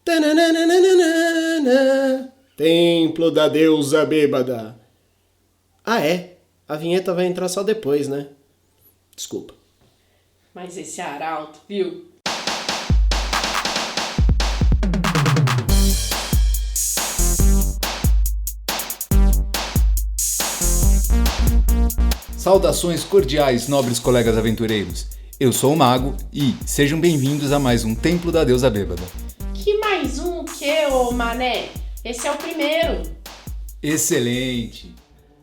Tananana, Templo da Deusa Bêbada. Ah, é? A vinheta vai entrar só depois, né? Desculpa. Mas esse arauto, viu? Saudações cordiais, nobres colegas aventureiros. Eu sou o Mago e sejam bem-vindos a mais um Templo da Deusa Bêbada. Que mais um o quê, ô mané? Esse é o primeiro. Excelente!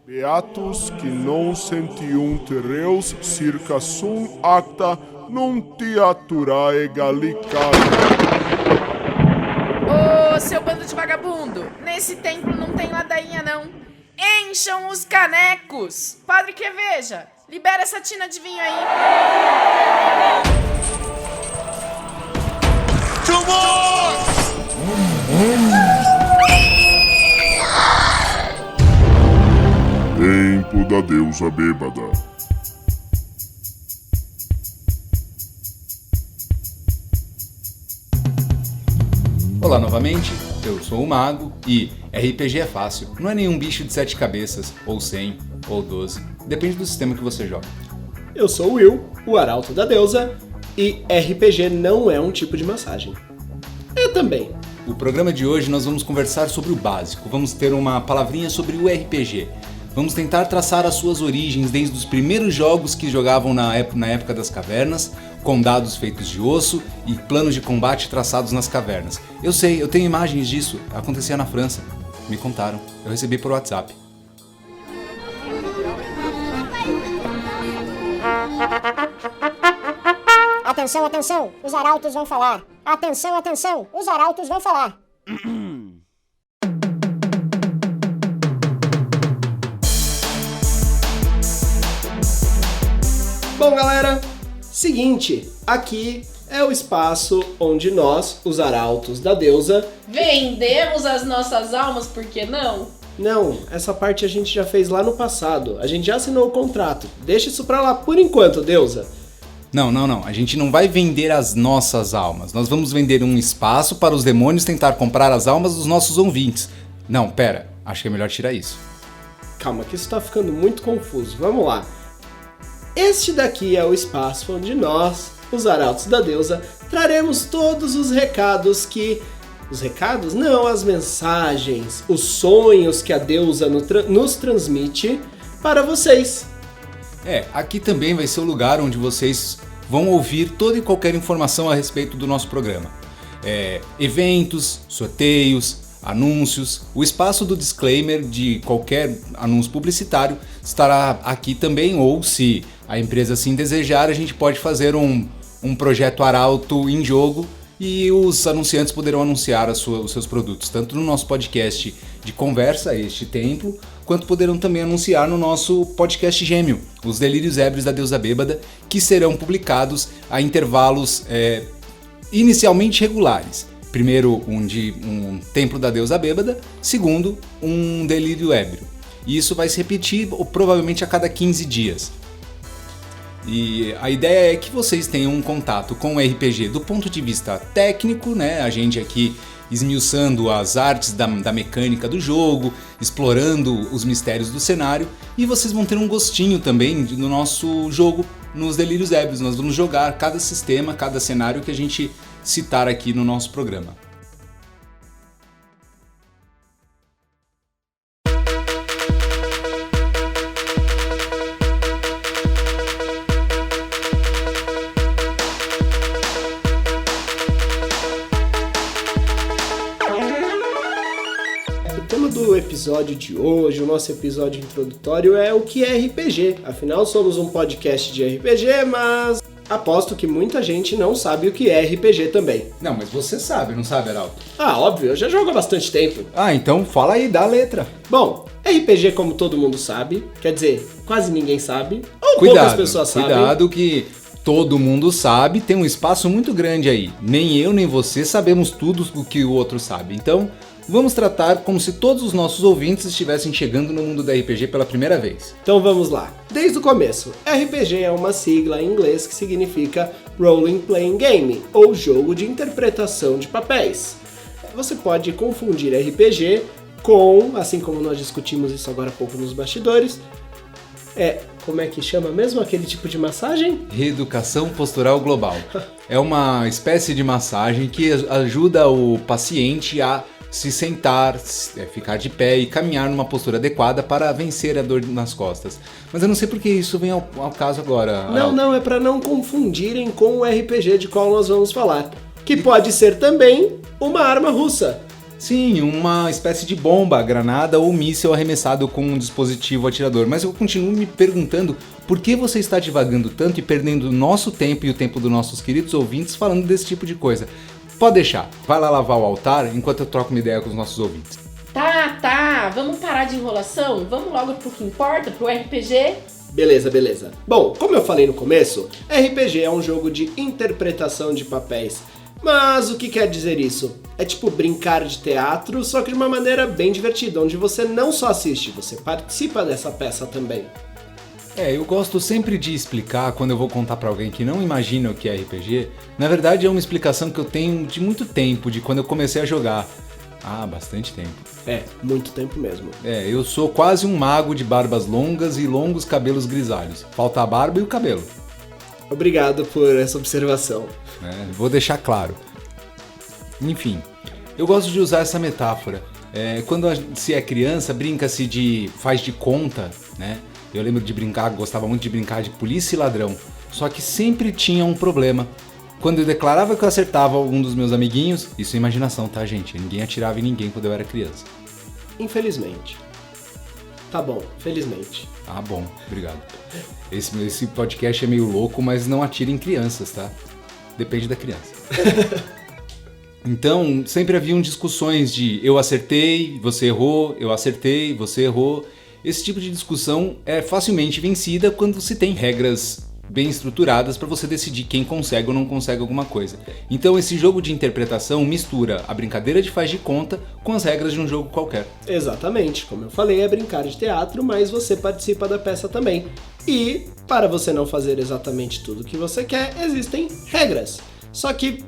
Beatus que non sentiunt reus circa sum acta non teaturae gallicare. Ô, seu bando de vagabundo! Nesse templo não tem ladainha, não. Encham os canecos! Padre que veja, libera essa tina de vinho aí. Templo da Deusa Bêbada. Olá novamente, eu sou o Mago e RPG é fácil, não é nenhum bicho de 7 cabeças, ou 100, ou 12, depende do sistema que você joga. Eu sou o Will, o Arauto da Deusa, e RPG não é um tipo de massagem. Eu também. O programa de hoje nós vamos conversar sobre o básico, vamos ter uma palavrinha sobre o RPG. Vamos tentar traçar as suas origens desde os primeiros jogos que jogavam na época das cavernas, com dados feitos de osso e planos de combate traçados nas cavernas. Eu sei, eu tenho imagens disso, acontecia na França. Me contaram, eu recebi por WhatsApp. Atenção, atenção, os arautos vão falar. Atenção, atenção, os arautos vão falar. Bom, galera, seguinte, aqui é o espaço onde nós, os Arautos da Deusa... Vendemos as nossas almas, por que não? Não, essa parte a gente já fez lá no passado, a gente já assinou o contrato. Deixa isso pra lá por enquanto, Deusa. Não, a gente não vai vender as nossas almas, nós vamos vender um espaço para os demônios tentar comprar as almas dos nossos ouvintes. Não, pera, acho que é melhor tirar isso. Calma, que isso tá ficando muito confuso, vamos lá. Este daqui é o espaço onde nós, os Arautos da Deusa, traremos todos os recados que... Os recados? Não, as mensagens, os sonhos que a deusa nos transmite para vocês. Aqui também vai ser o lugar onde vocês vão ouvir toda e qualquer informação a respeito do nosso programa. Eventos, sorteios, anúncios, o espaço do disclaimer de qualquer anúncio publicitário estará aqui também, ou se a empresa assim desejar, a gente pode fazer um projeto Arauto em jogo e os anunciantes poderão anunciar os seus produtos, tanto no nosso podcast de conversa, este templo, quanto poderão também anunciar no nosso podcast gêmeo, Os Delírios Ébrios da Deusa Bêbada, que serão publicados a intervalos inicialmente regulares. Primeiro, um Templo da Deusa Bêbada. Segundo, um Delírio Ébrio. E isso vai se repetir provavelmente a cada 15 dias. E a ideia é que vocês tenham um contato com o RPG do ponto de vista técnico, né? A gente aqui esmiuçando as artes da mecânica do jogo, explorando os mistérios do cenário. E vocês vão ter um gostinho também do nosso jogo nos Delírios Ébrios. Nós vamos jogar cada sistema, cada cenário que a gente citar aqui no nosso programa. O tema do episódio de hoje, o nosso episódio introdutório, é o que é RPG. Afinal, somos um podcast de RPG, mas... aposto que muita gente não sabe o que é RPG também. Não, mas você sabe, não sabe, Arauto? Ah, óbvio, eu já jogo há bastante tempo. Então fala aí, dá a letra. Bom, RPG, como todo mundo sabe, quer dizer, quase ninguém sabe, ou poucas pessoas sabem. Cuidado que todo mundo sabe, tem um espaço muito grande aí. Nem eu, nem você sabemos tudo o que o outro sabe. Então, vamos tratar como se todos os nossos ouvintes estivessem chegando no mundo da RPG pela primeira vez. Então vamos lá. Desde o começo, RPG é uma sigla em inglês que significa Role Playing Game, ou jogo de interpretação de papéis. você pode confundir RPG com, assim como nós discutimos isso agora há pouco nos bastidores, como é que chama mesmo aquele tipo de massagem? Reeducação postural global. É uma espécie de massagem que ajuda o paciente a se sentar, ficar de pé e caminhar numa postura adequada para vencer a dor nas costas. Mas eu não sei porque isso vem ao caso agora. Não, é para não confundirem com o RPG de qual nós vamos falar, que pode ser também uma arma russa. Sim, uma espécie de bomba, granada ou míssil arremessado com um dispositivo atirador. Mas eu continuo me perguntando por que você está divagando tanto e perdendo o nosso tempo e o tempo dos nossos queridos ouvintes falando desse tipo de coisa. Pode deixar, vai lá lavar o altar enquanto eu troco uma ideia com os nossos ouvintes. Tá, vamos parar de enrolação? Vamos logo pro que importa, pro RPG? Beleza. Bom, como eu falei no começo, RPG é um jogo de interpretação de papéis. Mas o que quer dizer isso? É tipo brincar de teatro, só que de uma maneira bem divertida, onde você não só assiste, você participa dessa peça também. Eu gosto sempre de explicar quando eu vou contar pra alguém que não imagina o que é RPG. Na verdade é uma explicação que eu tenho de muito tempo, de quando eu comecei a jogar. Bastante tempo. Muito tempo mesmo. Eu sou quase um mago de barbas longas e longos cabelos grisalhos. Falta a barba e o cabelo. Obrigado por essa observação. Vou deixar claro. Enfim, eu gosto de usar essa metáfora. Quando se é criança, brinca-se de faz de conta, né? Eu lembro de brincar, gostava muito de brincar de polícia e ladrão. Só que sempre tinha um problema. Quando eu declarava que eu acertava algum dos meus amiguinhos, isso é imaginação, tá, gente? Ninguém atirava em ninguém quando eu era criança. Infelizmente. Tá bom, felizmente. Bom, obrigado. Esse podcast é meio louco, mas não atira em crianças, tá? Depende da criança. Então, sempre haviam discussões de eu acertei, você errou, eu acertei, você errou. Esse tipo de discussão é facilmente vencida quando se tem regras bem estruturadas para você decidir quem consegue ou não consegue alguma coisa. Então esse jogo de interpretação mistura a brincadeira de faz de conta com as regras de um jogo qualquer. Exatamente, como eu falei, é brincar de teatro, mas você participa da peça também. E para você não fazer exatamente tudo o que você quer, existem regras. Só que,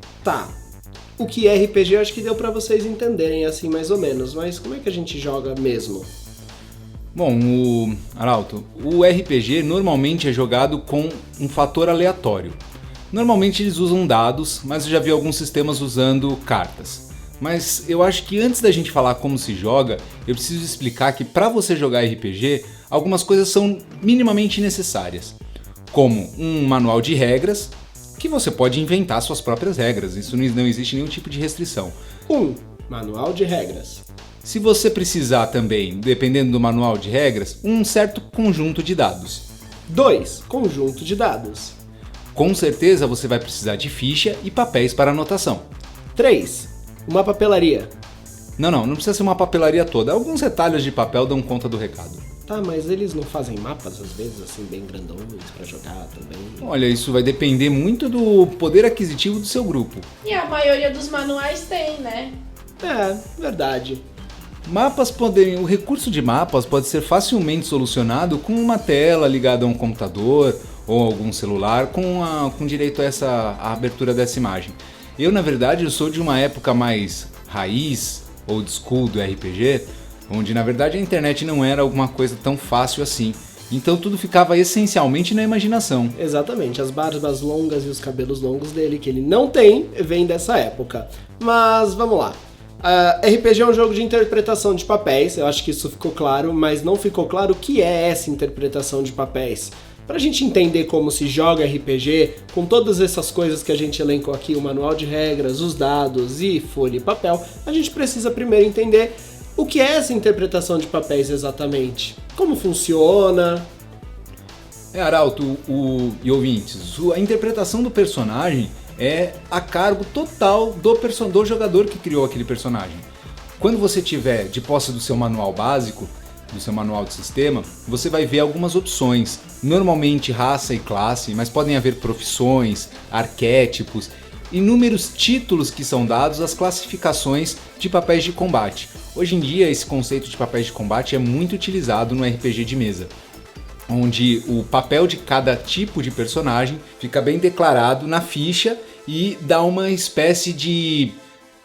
o que é RPG eu acho que deu para vocês entenderem assim mais ou menos, mas como é que a gente joga mesmo? Bom, Arauto, o RPG normalmente é jogado com um fator aleatório. Normalmente eles usam dados, mas eu já vi alguns sistemas usando cartas. Mas eu acho que antes da gente falar como se joga, eu preciso explicar que para você jogar RPG, algumas coisas são minimamente necessárias. Como um manual de regras, que você pode inventar suas próprias regras, isso não existe nenhum tipo de restrição. Manual de regras. Se você precisar também, dependendo do manual de regras, um certo conjunto de dados. 2. Conjunto de dados. Com certeza você vai precisar de ficha e papéis para anotação. 3. Uma papelaria. Não precisa ser uma papelaria toda. Alguns retalhos de papel dão conta do recado. Mas eles não fazem mapas às vezes, assim, bem grandões para jogar também? Olha, isso vai depender muito do poder aquisitivo do seu grupo. E a maioria dos manuais tem, né? Verdade. O recurso de mapas pode ser facilmente solucionado com uma tela ligada a um computador ou algum celular com direito a abertura dessa imagem. Eu, na verdade, eu sou de uma época mais raiz, old school do RPG, onde, na verdade, a internet não era alguma coisa tão fácil assim. Então tudo ficava essencialmente na imaginação. Exatamente, as barbas longas e os cabelos longos dele, que ele não tem, vem dessa época. Mas vamos lá. RPG é um jogo de interpretação de papéis, eu acho que isso ficou claro, mas não ficou claro o que é essa interpretação de papéis. Pra gente entender como se joga RPG, com todas essas coisas que a gente elencou aqui, o manual de regras, os dados e folha e papel, a gente precisa primeiro entender o que é essa interpretação de papéis exatamente. Como funciona? Arauto e ouvintes, a interpretação do personagem é a cargo total do jogador que criou aquele personagem. Quando você tiver de posse do seu manual básico, do seu manual de sistema, você vai ver algumas opções, normalmente raça e classe, mas podem haver profissões, arquétipos, inúmeros títulos que são dados às classificações de papéis de combate. Hoje em dia esse conceito de papéis de combate é muito utilizado no RPG de mesa, onde o papel de cada tipo de personagem fica bem declarado na ficha e dá uma espécie de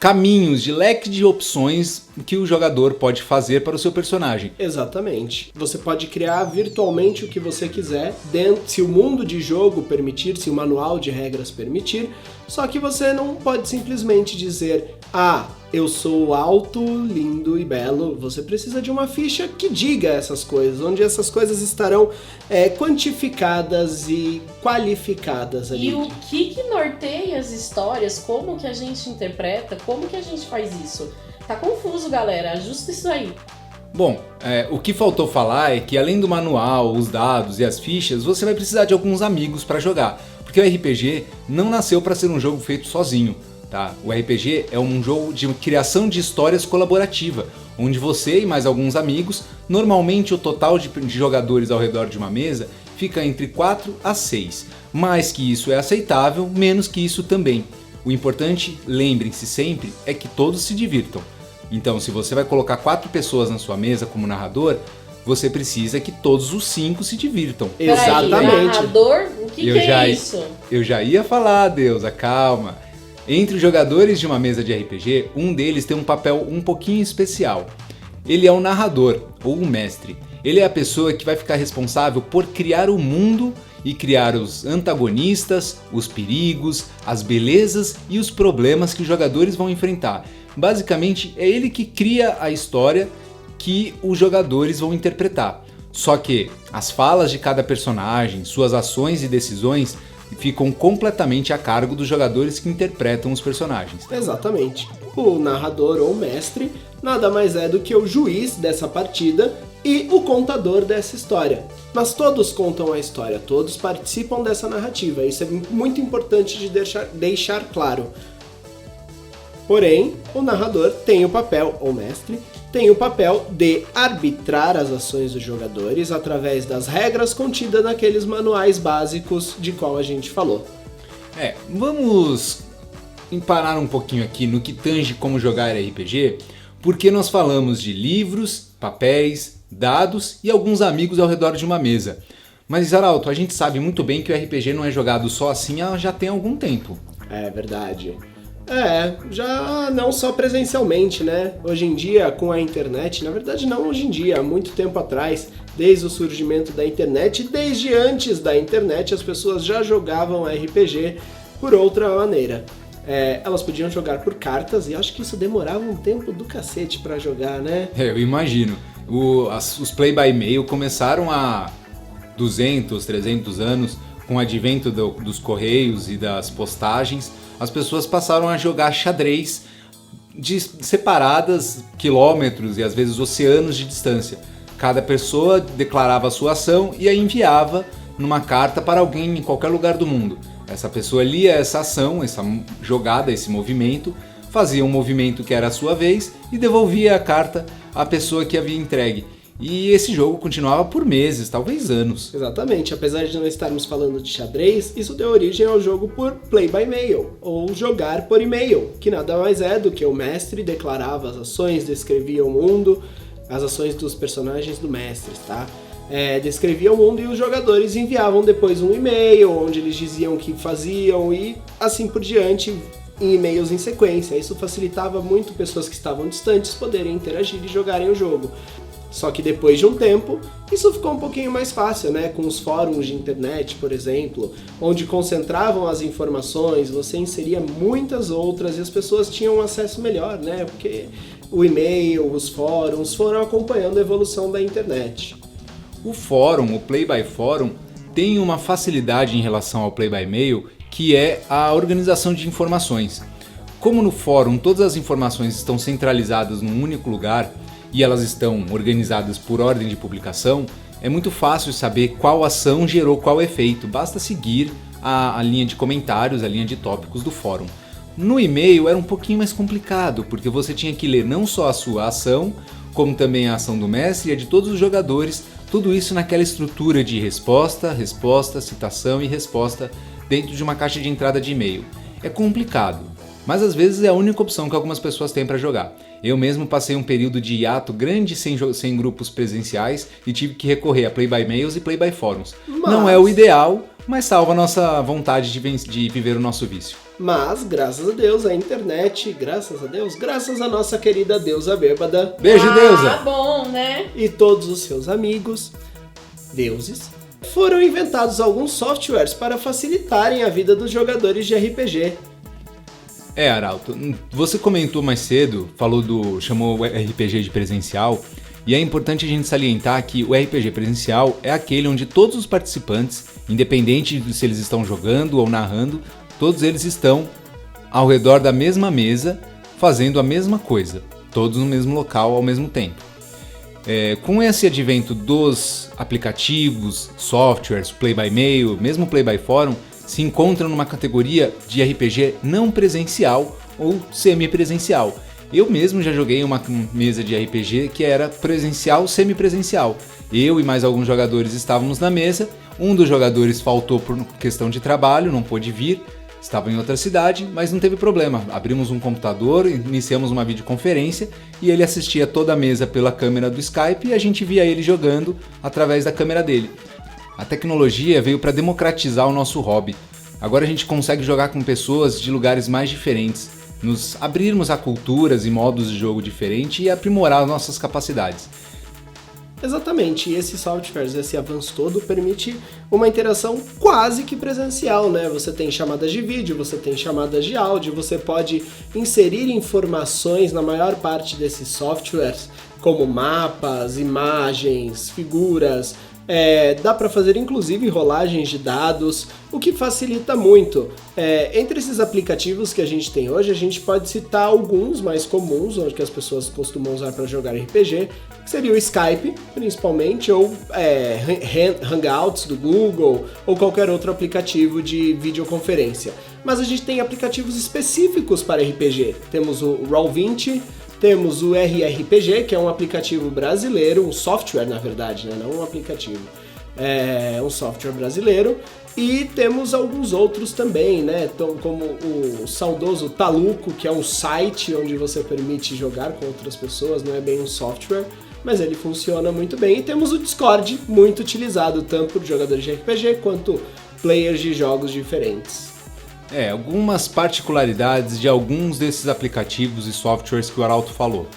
caminhos, de leque de opções que o jogador pode fazer para o seu personagem. Exatamente. Você pode criar virtualmente o que você quiser, se o mundo de jogo permitir, se o manual de regras permitir, só que você não pode simplesmente dizer, eu sou alto, lindo e belo. Você precisa de uma ficha que diga essas coisas, onde essas coisas estarão quantificadas e qualificadas ali. E o que norteia as histórias? Como que a gente interpreta? Como que a gente faz isso? Tá confuso, galera. Ajusta isso aí. Bom, o que faltou falar é que além do manual, os dados e as fichas, você vai precisar de alguns amigos para jogar, porque o RPG não nasceu para ser um jogo feito sozinho, tá? O RPG é um jogo de criação de histórias colaborativa, onde você e mais alguns amigos, normalmente o total de jogadores ao redor de uma mesa fica entre 4 a 6. Mais que isso é aceitável, menos que isso também. O importante, lembrem-se sempre, é que todos se divirtam. Então, se você vai colocar 4 pessoas na sua mesa como narrador, você precisa que todos os 5 se divirtam. Exatamente. Peraí, narrador? O que é isso? Eu já ia falar, Deusa, calma. Entre os jogadores de uma mesa de RPG, um deles tem um papel um pouquinho especial. Ele é o narrador, ou o mestre. Ele é a pessoa que vai ficar responsável por criar o mundo e criar os antagonistas, os perigos, as belezas e os problemas que os jogadores vão enfrentar. Basicamente, é ele que cria a história que os jogadores vão interpretar. Só que as falas de cada personagem, suas ações e decisões ficam completamente a cargo dos jogadores que interpretam os personagens. Exatamente. O narrador ou mestre nada mais é do que o juiz dessa partida e o contador dessa história. Mas todos contam a história, todos participam dessa narrativa. Isso é muito importante de deixar claro. Porém, o narrador tem o papel, ou mestre, tem o papel de arbitrar as ações dos jogadores através das regras contidas naqueles manuais básicos de qual a gente falou. Vamos parar um pouquinho aqui no que tange como jogar RPG, porque nós falamos de livros, papéis, dados e alguns amigos ao redor de uma mesa. Mas, Arauto, a gente sabe muito bem que o RPG não é jogado só assim já tem algum tempo. É verdade. Já não só presencialmente, né? Hoje em dia, com a internet, na verdade não hoje em dia, há muito tempo atrás, desde o surgimento da internet e desde antes da internet, as pessoas já jogavam RPG por outra maneira. Elas podiam jogar por cartas e acho que isso demorava um tempo do cacete pra jogar, né? Eu imagino. Os play by mail começaram há 200, 300 anos, com o advento dos correios e das postagens. As pessoas passaram a jogar xadrez separadas quilômetros e às vezes oceanos de distância. Cada pessoa declarava a sua ação e a enviava numa carta para alguém em qualquer lugar do mundo. Essa pessoa lia essa ação, essa jogada, esse movimento, fazia um movimento que era a sua vez e devolvia a carta à pessoa que havia entregue. E esse jogo continuava por meses, talvez anos. Exatamente, apesar de não estarmos falando de xadrez, isso deu origem ao jogo por play by mail, ou jogar por e-mail, que nada mais é do que o mestre declarava as ações, descrevia o mundo, as ações dos personagens do mestre, tá? Descrevia o mundo e os jogadores enviavam depois um e-mail, onde eles diziam o que faziam e assim por diante, em e-mails em sequência. Isso facilitava muito pessoas que estavam distantes poderem interagir e jogarem o jogo. Só que depois de um tempo, isso ficou um pouquinho mais fácil, né? Com os fóruns de internet, por exemplo, onde concentravam as informações, você inseria muitas outras e as pessoas tinham um acesso melhor, né? Porque o e-mail, os fóruns foram acompanhando a evolução da internet. O fórum, o play by fórum, tem uma facilidade em relação ao play by mail, que é a organização de informações. Como no fórum todas as informações estão centralizadas num único lugar, e elas estão organizadas por ordem de publicação, é muito fácil saber qual ação gerou qual efeito, basta seguir a linha de comentários, a linha de tópicos do fórum. No e-mail era um pouquinho mais complicado, porque você tinha que ler não só a sua ação, como também a ação do mestre e a de todos os jogadores, tudo isso naquela estrutura de resposta, citação e resposta dentro de uma caixa de entrada de e-mail. É complicado, mas às vezes é a única opção que algumas pessoas têm para jogar. Eu mesmo passei um período de hiato grande sem grupos presenciais e tive que recorrer a play by mails e play by fóruns. Não é o ideal, mas salva a nossa vontade de viver o nosso vício. Mas, graças a Deus, a internet, graças a nossa querida deusa bêbada. Beijo, deusa! Bom, né? E todos os seus amigos, deuses, foram inventados alguns softwares para facilitarem a vida dos jogadores de RPG. Arauto, você comentou mais cedo, chamou o RPG de presencial, e é importante a gente salientar que o RPG presencial é aquele onde todos os participantes, independente de se eles estão jogando ou narrando, todos eles estão ao redor da mesma mesa, fazendo a mesma coisa, todos no mesmo local ao mesmo tempo. Com esse advento dos aplicativos, softwares, play by mail, mesmo play by fórum, se encontram numa categoria de RPG não presencial ou semi-presencial. Eu mesmo já joguei uma mesa de RPG que era presencial, semi-presencial. Eu e mais alguns jogadores estávamos na mesa, um dos jogadores faltou por questão de trabalho, não pôde vir, estava em outra cidade, mas não teve problema. Abrimos um computador, iniciamos uma videoconferência e ele assistia toda a mesa pela câmera do Skype e a gente via ele jogando através da câmera dele. A tecnologia veio para democratizar o nosso hobby. Agora a gente consegue jogar com pessoas de lugares mais diferentes, nos abrirmos a culturas e modos de jogo diferentes e aprimorar nossas capacidades. Exatamente, e esses softwares, esse avanço todo permite uma interação quase que presencial, né? Você tem chamadas de vídeo, você tem chamadas de áudio, você pode inserir informações na maior parte desses softwares, como mapas, imagens, figuras. Dá para fazer inclusive rolagens de dados, o que facilita muito. Entre esses aplicativos que a gente tem hoje, a gente pode citar alguns mais comuns, que as pessoas costumam usar para jogar RPG, que seria o Skype, principalmente, ou Hangouts do Google, ou qualquer outro aplicativo de videoconferência. Mas a gente tem aplicativos específicos para RPG. Temos o Roll20, temos o RRPG, que é um aplicativo brasileiro, um software na verdade, né? Não um aplicativo, é um software brasileiro, e temos alguns outros também, né? Então, como o saudoso Taluco, que é um site onde você permite jogar com outras pessoas, não é bem um software, mas ele funciona muito bem. E temos o Discord, muito utilizado tanto por jogadores de RPG quanto players de jogos diferentes. Algumas particularidades de alguns desses aplicativos e softwares que o Arauto falou.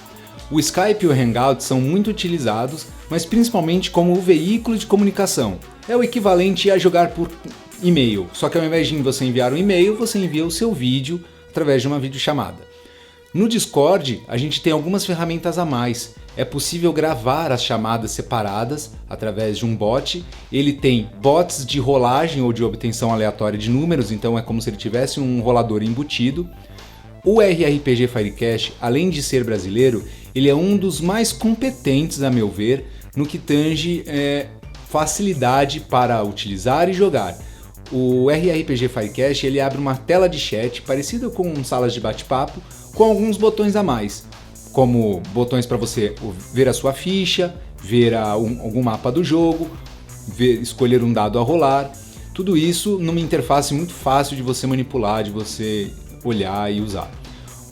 O Skype e o Hangout são muito utilizados, mas principalmente como veículo de comunicação. É o equivalente a jogar por e-mail, só que ao invés de você enviar um e-mail, você envia o seu vídeo através de uma videochamada. No Discord, a gente tem algumas ferramentas a mais. É possível gravar as chamadas separadas através de um bot. Ele tem bots de rolagem ou de obtenção aleatória de números, então é como se ele tivesse um rolador embutido. O RRPG Firecast, além de ser brasileiro, ele é um dos mais competentes, a meu ver, no que tange facilidade para utilizar e jogar. O RRPG Firecast ele abre uma tela de chat parecida com salas de bate-papo, com alguns botões a mais, como botões para você ver a sua ficha, ver algum mapa do jogo, escolher um dado a rolar, tudo isso numa interface muito fácil de você manipular, de você olhar e usar.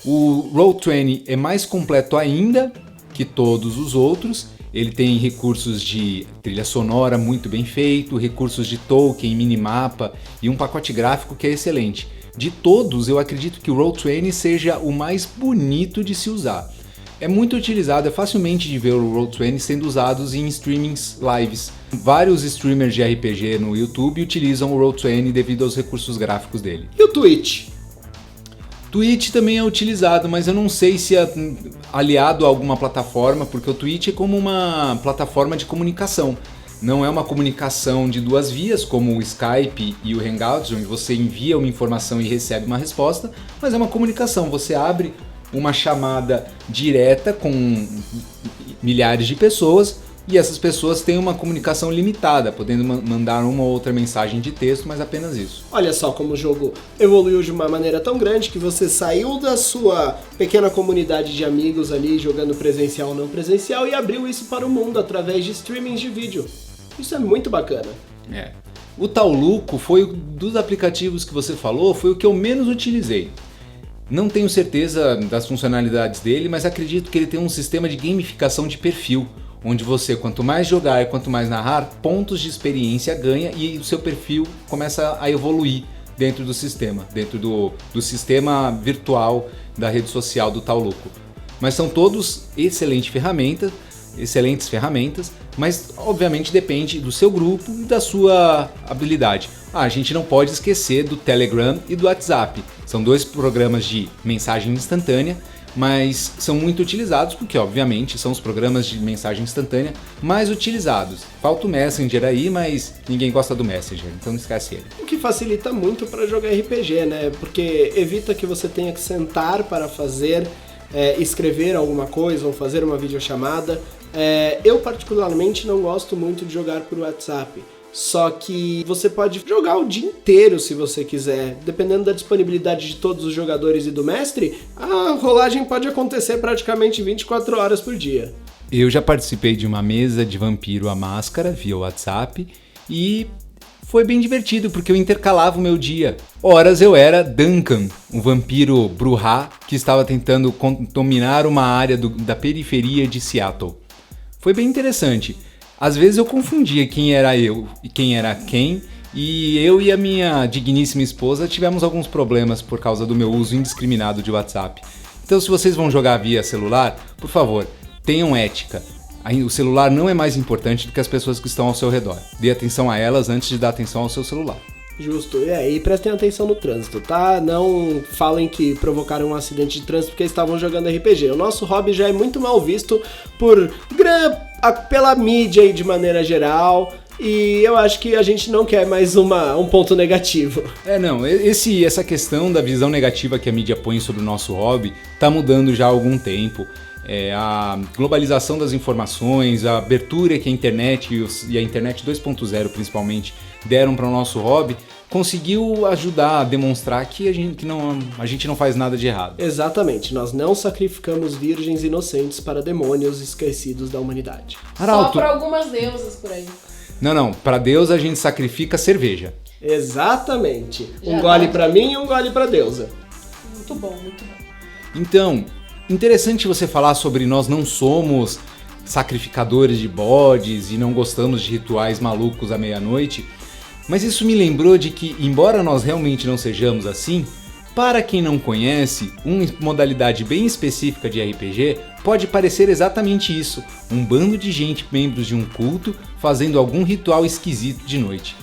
O Roll20 é mais completo ainda que todos os outros, ele tem recursos de trilha sonora muito bem feito, recursos de token, minimapa e um pacote gráfico que é excelente. De todos, eu acredito que o Roll20 seja o mais bonito de se usar. É muito utilizado, é facilmente de ver o Roll20 sendo usados em streamings lives. Vários streamers de RPG no YouTube utilizam o Roll20 devido aos recursos gráficos dele. E o Twitch? Twitch também é utilizado, mas eu não sei se é aliado a alguma plataforma, porque o Twitch é como uma plataforma de comunicação. Não é uma comunicação de duas vias, como o Skype e o Hangouts, onde você envia uma informação e recebe uma resposta, mas é uma comunicação. Você abre uma chamada direta com milhares de pessoas e essas pessoas têm uma comunicação limitada, podendo mandar uma ou outra mensagem de texto, mas apenas isso. Olha só como o jogo evoluiu de uma maneira tão grande que você saiu da sua pequena comunidade de amigos ali jogando presencial ou não presencial e abriu isso para o mundo através de streamings de vídeo. Isso é muito bacana. O Tauluco foi dos aplicativos que você falou, foi o que eu menos utilizei. Não tenho certeza das funcionalidades dele, mas acredito que ele tem um sistema de gamificação de perfil, onde você, quanto mais jogar e quanto mais narrar, pontos de experiência ganha e o seu perfil começa a evoluir dentro do sistema, dentro do sistema virtual da rede social do Tauluco. Mas são todos excelentes ferramentas, mas obviamente depende do seu grupo e da sua habilidade. A gente não pode esquecer do Telegram e do WhatsApp. São 2 programas de mensagem instantânea, mas são muito utilizados porque, obviamente, são os programas de mensagem instantânea mais utilizados. Falta o Messenger aí, mas ninguém gosta do Messenger, então não esquece ele. O que facilita muito para jogar RPG, né? Porque evita que você tenha que sentar para fazer, escrever alguma coisa ou fazer uma videochamada. Eu particularmente não gosto muito de jogar por WhatsApp. Só que você pode jogar o dia inteiro se você quiser. Dependendo da disponibilidade de todos os jogadores e do mestre, a rolagem pode acontecer praticamente 24 horas por dia. Eu já participei de uma mesa de Vampiro à Máscara via WhatsApp e foi bem divertido porque eu intercalava o meu dia. Horas eu era Duncan, um vampiro Brujá que estava tentando dominar uma área da periferia de Seattle. Foi bem interessante. Às vezes eu confundia quem era eu e quem era quem, e eu e a minha digníssima esposa tivemos alguns problemas por causa do meu uso indiscriminado de WhatsApp. Então, se vocês vão jogar via celular, por favor, tenham ética. O celular não é mais importante do que as pessoas que estão ao seu redor. Dê atenção a elas antes de dar atenção ao seu celular. Justo, e prestem atenção no trânsito, tá? Não falem que provocaram um acidente de trânsito porque estavam jogando RPG. O nosso hobby já é muito mal visto pela mídia e de maneira geral, e eu acho que a gente não quer mais um ponto negativo. Essa questão da visão negativa que a mídia põe sobre o nosso hobby tá mudando já há algum tempo. A globalização das informações, a abertura que a internet e a internet 2.0 principalmente deram para o nosso hobby, conseguiu ajudar a demonstrar que a gente não faz nada de errado. Exatamente, nós não sacrificamos virgens inocentes para demônios esquecidos da humanidade. Arauto. Só para algumas deusas por aí. Não, para Deus a gente sacrifica cerveja. Exatamente, um gole para mim e um gole para deusa. Muito bom, muito bom. Então, interessante você falar sobre nós não somos sacrificadores de bodes e não gostamos de rituais malucos à meia-noite, mas isso me lembrou de que, embora nós realmente não sejamos assim, para quem não conhece, uma modalidade bem específica de RPG pode parecer exatamente isso, um bando de gente membros de um culto fazendo algum ritual esquisito de noite.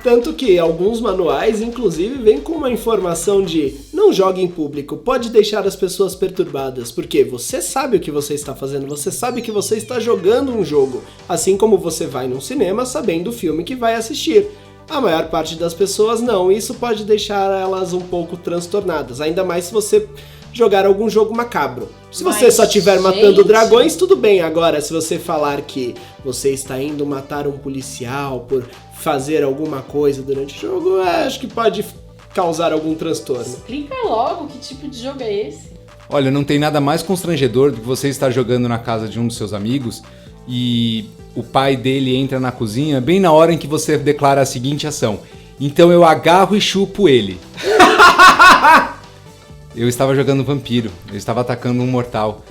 Tanto que alguns manuais, inclusive, vêm com uma informação de não jogue em público, pode deixar as pessoas perturbadas, porque você sabe o que você está fazendo, você sabe que você está jogando um jogo, assim como você vai num cinema sabendo o filme que vai assistir. A maior parte das pessoas não, e isso pode deixar elas um pouco transtornadas, ainda mais se você jogar algum jogo macabro. Se você só estiver matando dragões, tudo bem. Agora, se você falar que você está indo matar um policial por fazer alguma coisa durante o jogo, acho que pode causar algum transtorno. Explica logo que tipo de jogo é esse. Olha, não tem nada mais constrangedor do que você estar jogando na casa de um dos seus amigos e o pai dele entra na cozinha bem na hora em que você declara a seguinte ação: então eu agarro e chupo ele. Eu estava jogando vampiro, eu estava atacando um mortal.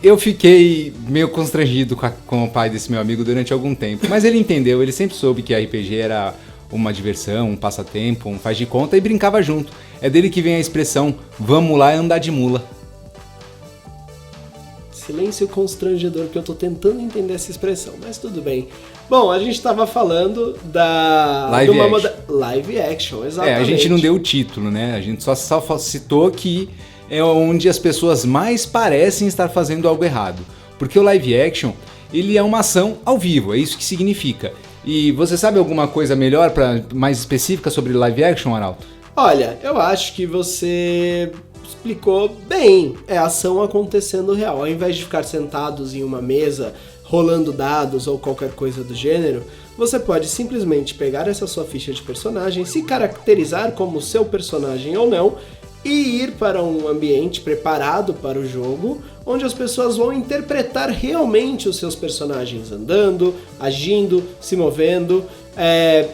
Eu fiquei meio constrangido com o pai desse meu amigo durante algum tempo, mas ele entendeu, ele sempre soube que a RPG era uma diversão, um passatempo, um faz de conta e brincava junto. É dele que vem a expressão, vamos lá andar de mula. Silêncio constrangedor, que eu tô tentando entender essa expressão, mas tudo bem. Bom, a gente tava falando da... Live action, exatamente. A gente não deu o título, né? A gente só citou que é onde as pessoas mais parecem estar fazendo algo errado. Porque o live action, ele é uma ação ao vivo, é isso que significa. E você sabe alguma coisa melhor, mais específica sobre live action, Arauto? Olha, eu acho que você explicou bem. É ação acontecendo real. Ao invés de ficar sentados em uma mesa, rolando dados ou qualquer coisa do gênero, você pode simplesmente pegar essa sua ficha de personagem, se caracterizar como seu personagem ou não, e ir para um ambiente preparado para o jogo, onde as pessoas vão interpretar realmente os seus personagens andando, agindo, se movendo,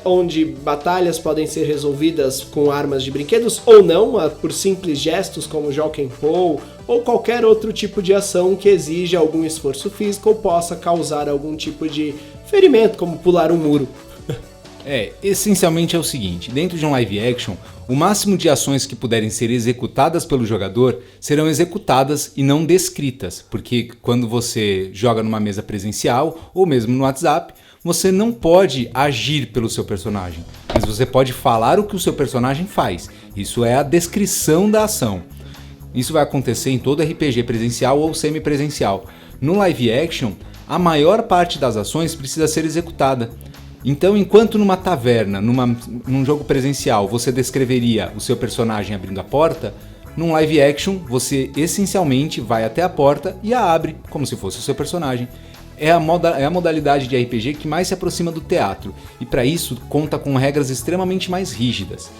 onde batalhas podem ser resolvidas com armas de brinquedos ou não, por simples gestos como Jock and Roll ou qualquer outro tipo de ação que exija algum esforço físico ou possa causar algum tipo de ferimento, como pular um muro. Essencialmente é o seguinte, dentro de um live action, o máximo de ações que puderem ser executadas pelo jogador serão executadas e não descritas, porque quando você joga numa mesa presencial ou mesmo no WhatsApp, você não pode agir pelo seu personagem, mas você pode falar o que o seu personagem faz. Isso é a descrição da ação. Isso vai acontecer em todo RPG presencial ou semipresencial. No live action, a maior parte das ações precisa ser executada. Então, enquanto numa taverna, num jogo presencial, você descreveria o seu personagem abrindo a porta, num live action, você essencialmente vai até a porta e a abre, como se fosse o seu personagem. É a modalidade de RPG que mais se aproxima do teatro, e para isso conta com regras extremamente mais rígidas.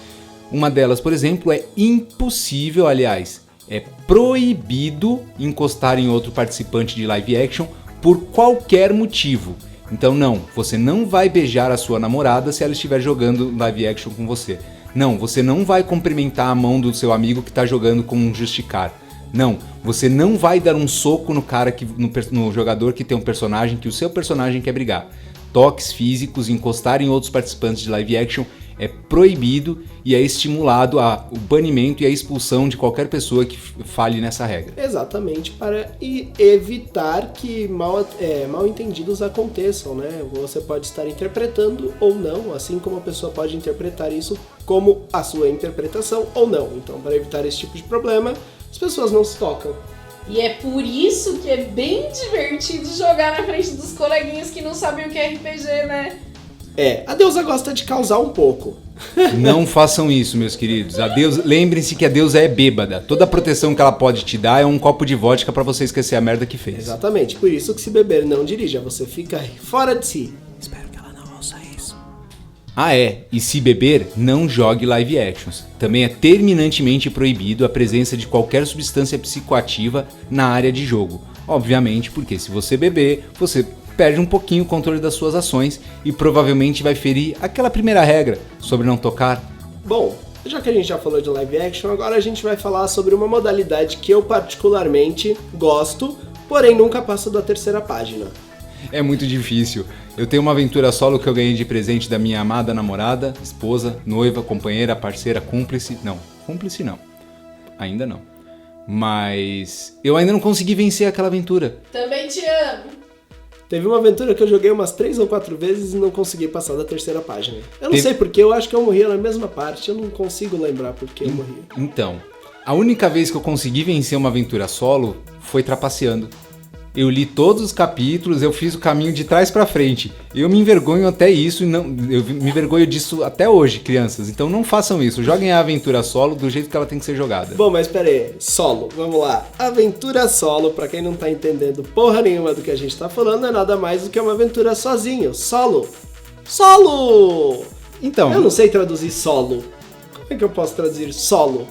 Uma delas, por exemplo, é impossível, aliás, é proibido encostar em outro participante de live action por qualquer motivo. Então não, você não vai beijar a sua namorada se ela estiver jogando live action com você. Não, você não vai cumprimentar a mão do seu amigo que está jogando com um Justicar. Não, você não vai dar um soco no jogador que tem um personagem que o seu personagem quer brigar. Toques físicos, encostar em outros participantes de live action é proibido e é estimulado o banimento e a expulsão de qualquer pessoa que falhe nessa regra. Exatamente, para evitar que mal entendidos aconteçam, né? Você pode estar interpretando ou não, assim como a pessoa pode interpretar isso como a sua interpretação ou não. Então, para evitar esse tipo de problema, as pessoas não se tocam. E é por isso que é bem divertido jogar na frente dos coleguinhas que não sabem o que é RPG, né? A deusa gosta de causar um pouco. Não façam isso, meus queridos. Lembrem-se que a deusa é bêbada. Toda a proteção que ela pode te dar é um copo de vodka pra você esquecer a merda que fez. Exatamente, por isso que se beber não dirija, você fica fora de si. Espero que ela não ouça isso. E se beber, não jogue live actions. Também é terminantemente proibido a presença de qualquer substância psicoativa na área de jogo. Obviamente, porque se você beber, você perde um pouquinho o controle das suas ações e provavelmente vai ferir aquela primeira regra sobre não tocar. Bom, já que a gente já falou de live action, agora a gente vai falar sobre uma modalidade que eu particularmente gosto, porém nunca passo da terceira página. É muito difícil. Eu tenho uma aventura solo que eu ganhei de presente da minha amada namorada, esposa, noiva, companheira, parceira, cúmplice. Não, cúmplice não. Ainda não. Mas eu ainda não consegui vencer aquela aventura. Também te amo. Teve uma aventura que eu joguei umas 3 ou 4 vezes e não consegui passar da terceira página. Eu não sei porque, eu acho que eu morria na mesma parte, eu não consigo lembrar porque eu morri. Então, a única vez que eu consegui vencer uma aventura solo foi trapaceando. Eu li todos os capítulos, eu fiz o caminho de trás pra frente. Eu me envergonho até isso, eu me envergonho disso até hoje, crianças. Então não façam isso, joguem a aventura solo do jeito que ela tem que ser jogada. Bom, mas pera aí, solo, vamos lá. Aventura solo, pra quem não tá entendendo porra nenhuma do que a gente tá falando, é nada mais do que uma aventura sozinho, solo. Solo! Então, eu não sei traduzir solo. Como é que eu posso traduzir solo?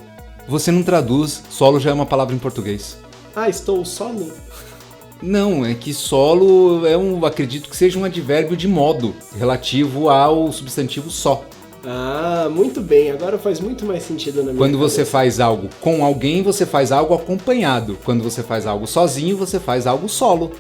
Você não traduz, solo já é uma palavra em português. Estou solo? Não, é que solo acredito que seja um advérbio de modo, relativo ao substantivo só. Muito bem, agora faz muito mais sentido na minha Quando cabeça. você faz algo com alguém, você faz algo acompanhado. Quando você faz algo sozinho, você faz algo solo.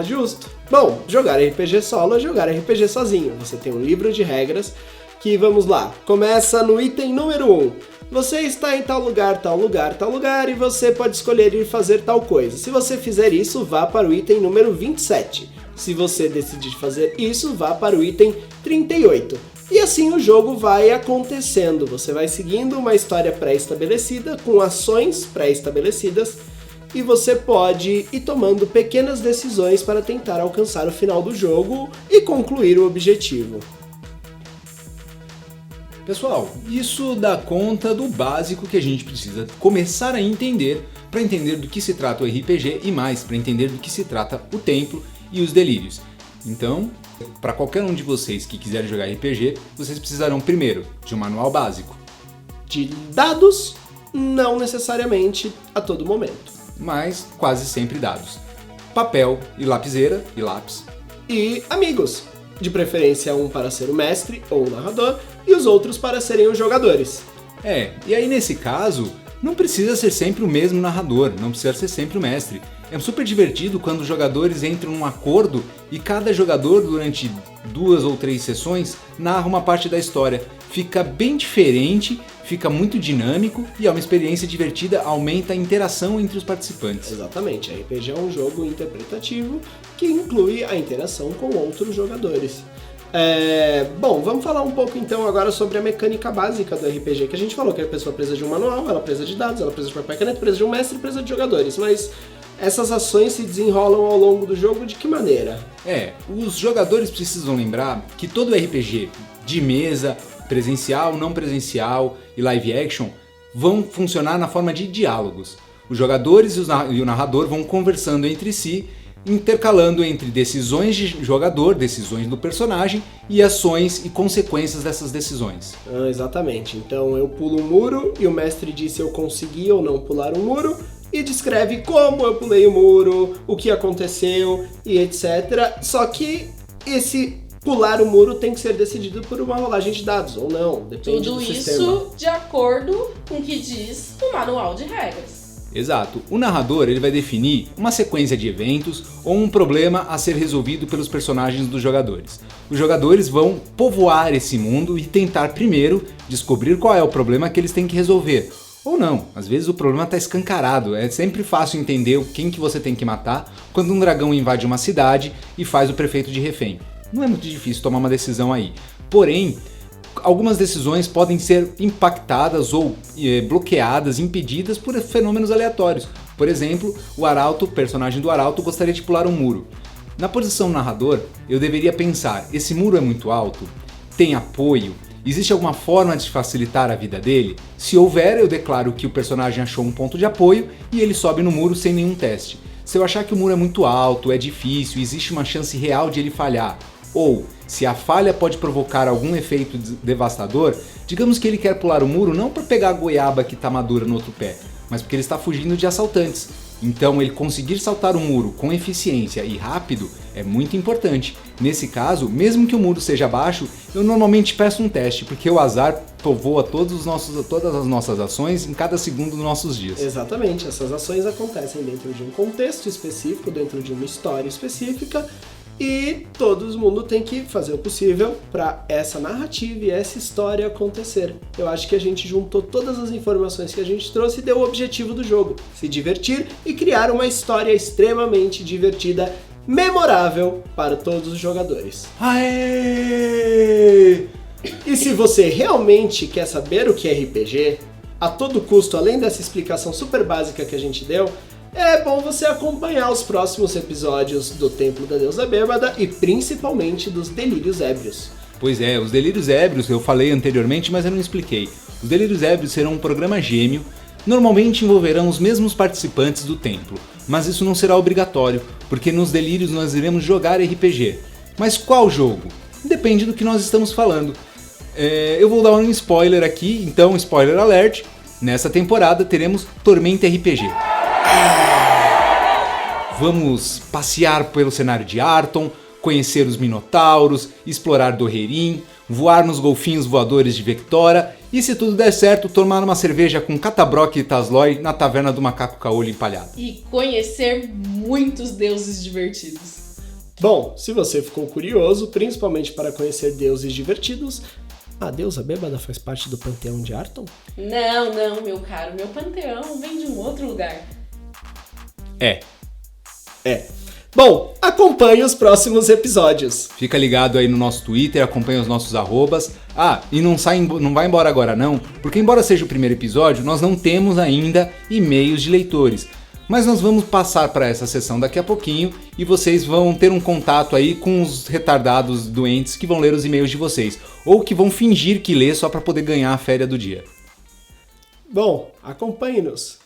Justo. Bom, jogar RPG solo é jogar RPG sozinho. Você tem um livro de regras que, vamos lá, começa no item número 1. Você está em tal lugar, tal lugar, tal lugar e você pode escolher ir fazer tal coisa. Se você fizer isso, vá para o item número 27. Se você decidir fazer isso, vá para o item 38. E assim o jogo vai acontecendo. Você vai seguindo uma história pré-estabelecida, com ações pré-estabelecidas, e você pode ir tomando pequenas decisões para tentar alcançar o final do jogo e concluir o objetivo. Pessoal, isso dá conta do básico que a gente precisa começar a entender para entender do que se trata o RPG e mais, para entender do que se trata o templo e os delírios. Então, para qualquer um de vocês que quiserem jogar RPG, vocês precisarão primeiro de um manual básico, de dados Não necessariamente a todo momento. Mas quase sempre dados. Papel e lapiseira e lápis. E amigos, de preferência um para ser o mestre ou o narrador e os outros para serem os jogadores. E aí nesse caso, não precisa ser sempre o mesmo narrador, não precisa ser sempre o mestre. É super divertido quando os jogadores entram num acordo e cada jogador, durante 2 ou 3 sessões, narra uma parte da história. Fica bem diferente, fica muito dinâmico e é uma experiência divertida, aumenta a interação entre os participantes. Exatamente, RPG é um jogo interpretativo que inclui a interação com outros jogadores. Bom, vamos falar um pouco então agora sobre a mecânica básica do RPG, que a gente falou que a pessoa precisa de um manual, ela precisa de dados, ela precisa de papel e caneta, precisa de um mestre e precisa de jogadores, mas essas ações se desenrolam ao longo do jogo de que maneira? Os jogadores precisam lembrar que todo RPG de mesa, presencial, não presencial e live action vão funcionar na forma de diálogos. Os jogadores e o narrador vão conversando entre si, intercalando entre decisões de jogador, decisões do personagem e ações e consequências dessas decisões. Exatamente, então eu pulo um muro e o mestre diz se eu consegui ou não pular um muro e descreve como eu pulei o muro, o que aconteceu e etc. Só que esse pular o muro tem que ser decidido por uma rolagem de dados, ou não, depende do sistema. Tudo isso de acordo com o que diz o manual de regras. Exato. O narrador ele vai definir uma sequência de eventos ou um problema a ser resolvido pelos personagens dos jogadores. Os jogadores vão povoar esse mundo e tentar primeiro descobrir qual é o problema que eles têm que resolver. Ou não, às vezes o problema está escancarado, é sempre fácil entender quem que você tem que matar quando um dragão invade uma cidade e faz o prefeito de refém. Não é muito difícil tomar uma decisão aí. Porém, algumas decisões podem ser impactadas ou bloqueadas, impedidas por fenômenos aleatórios. Por exemplo, o personagem do Arauto, gostaria de pular um muro. Na posição narrador, eu deveria pensar, esse muro é muito alto? Tem apoio? Existe alguma forma de facilitar a vida dele? Se houver, eu declaro que o personagem achou um ponto de apoio e ele sobe no muro sem nenhum teste. Se eu achar que o muro é muito alto, é difícil, existe uma chance real de ele falhar, ou se a falha pode provocar algum efeito devastador, digamos que ele quer pular o muro não para pegar a goiaba que está madura no outro pé, mas porque ele está fugindo de assaltantes. Então ele conseguir saltar o muro com eficiência e rápido é muito importante. Nesse caso, mesmo que o muro seja baixo, eu normalmente peço um teste, porque o azar povoa todas as nossas ações em cada segundo dos nossos dias. Exatamente, essas ações acontecem dentro de um contexto específico, dentro de uma história específica, e todo mundo tem que fazer o possível para essa narrativa e essa história acontecer. Eu acho que a gente juntou todas as informações que a gente trouxe e deu o objetivo do jogo: se divertir e criar uma história extremamente divertida, memorável para todos os jogadores. Aê! E se você realmente quer saber o que é RPG, a todo custo, além dessa explicação super básica que a gente deu, é bom você acompanhar os próximos episódios do Templo da Deusa Bêbada e principalmente dos Delírios Ébrios. Pois é, os Delírios Ébrios eu falei anteriormente, mas eu não expliquei. Os Delírios Ébrios serão um programa gêmeo, normalmente envolverão os mesmos participantes do templo, mas isso não será obrigatório, porque nos Delírios nós iremos jogar RPG. Mas qual jogo? Depende do que nós estamos falando. Eu vou dar um spoiler aqui, então spoiler alert, nessa temporada teremos Tormenta RPG. Vamos passear pelo cenário de Arton, conhecer os Minotauros, explorar Doherim, voar nos golfinhos voadores de Vectora e, se tudo der certo, tomar uma cerveja com Catabroc e Tasloy na taverna do Macaco Caolho empalhado. E conhecer muitos deuses divertidos. Bom, se você ficou curioso, principalmente para conhecer deuses divertidos, a Deusa Bêbada faz parte do panteão de Arton? Não, meu caro, meu panteão vem de um outro lugar. Bom, acompanhe os próximos episódios. Fica ligado aí no nosso Twitter, acompanha os nossos arrobas. E não vai embora agora não, porque embora seja o primeiro episódio, nós não temos ainda e-mails de leitores. Mas nós vamos passar para essa sessão daqui a pouquinho e vocês vão ter um contato aí com os retardados doentes que vão ler os e-mails de vocês, ou que vão fingir que lê só para poder ganhar a férias do dia. Bom, acompanhe-nos.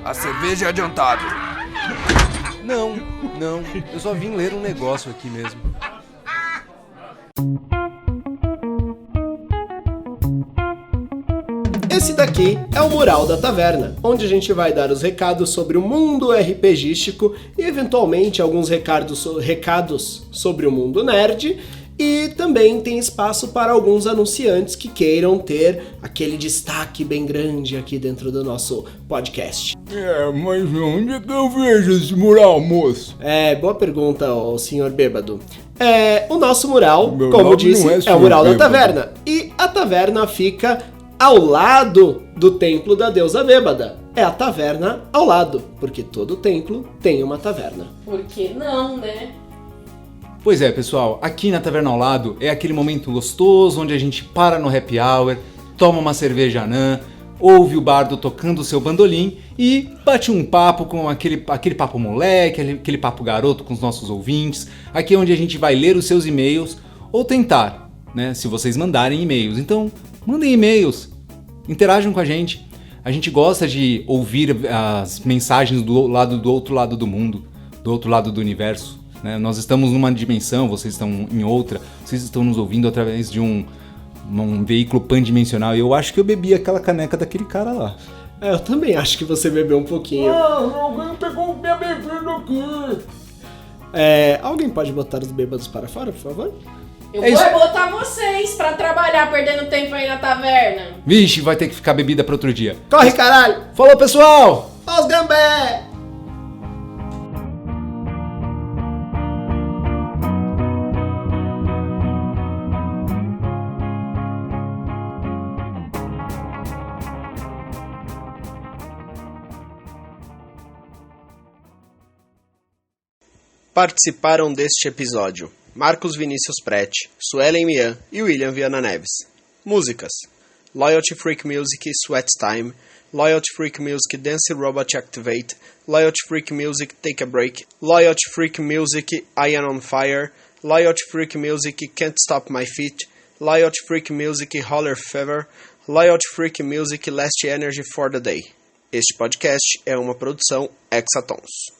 A cerveja é adiantada. Não, eu só vim ler um negócio aqui mesmo. daqui é o Mural da Taverna, onde a gente vai dar os recados sobre o mundo RPGístico e eventualmente alguns recados sobre o mundo nerd. E também tem espaço para alguns anunciantes que queiram ter aquele destaque bem grande aqui dentro do nosso podcast. Mas onde é que eu vejo esse mural, moço? Boa pergunta, ô senhor bêbado. O nosso mural, Meu como nome disse, não é é o senhor Mural da bêbado. Taverna. E a taverna fica ao lado do templo da deusa bêbada. É a taverna ao lado, porque todo templo tem uma taverna. Por que não, né? Pois é, pessoal, aqui na Taverna ao Lado é aquele momento gostoso onde a gente para no happy hour, toma uma cerveja anã, ouve o bardo tocando o seu bandolim e bate um papo com aquele papo moleque, aquele papo garoto com os nossos ouvintes. Aqui é onde a gente vai ler os seus e-mails ou tentar, né, se vocês mandarem e-mails. Então, mandem e-mails, interajam com a gente. A gente gosta de ouvir as mensagens do outro lado do mundo, do outro lado do universo. Nós estamos numa dimensão, vocês estão em outra, vocês estão nos ouvindo através de um veículo pandimensional. E eu acho que eu bebi aquela caneca daquele cara lá. Eu também acho que você bebeu um pouquinho. Alguém pegou minha bebida aqui. Alguém pode botar os bêbados para fora, por favor? Eu É vou isso. botar vocês pra trabalhar perdendo tempo aí na taverna. Vixe, vai ter que ficar bebida para outro dia. Corre, caralho! Falou, pessoal! Ó os gambé! Participaram deste episódio Marcos Vinícius Prete, Suelen Mian e William Viana Neves. Músicas: Loyalty Freak Music Sweat Time, Loyalty Freak Music Dance Robot Activate, Loyalty Freak Music Take a Break, Loyalty Freak Music I Am on Fire, Loyalty Freak Music Can't Stop My Feet, Loyalty Freak Music Holler Fever, Loyalty Freak Music Last Energy for the Day. Este podcast é uma produção Hexatons.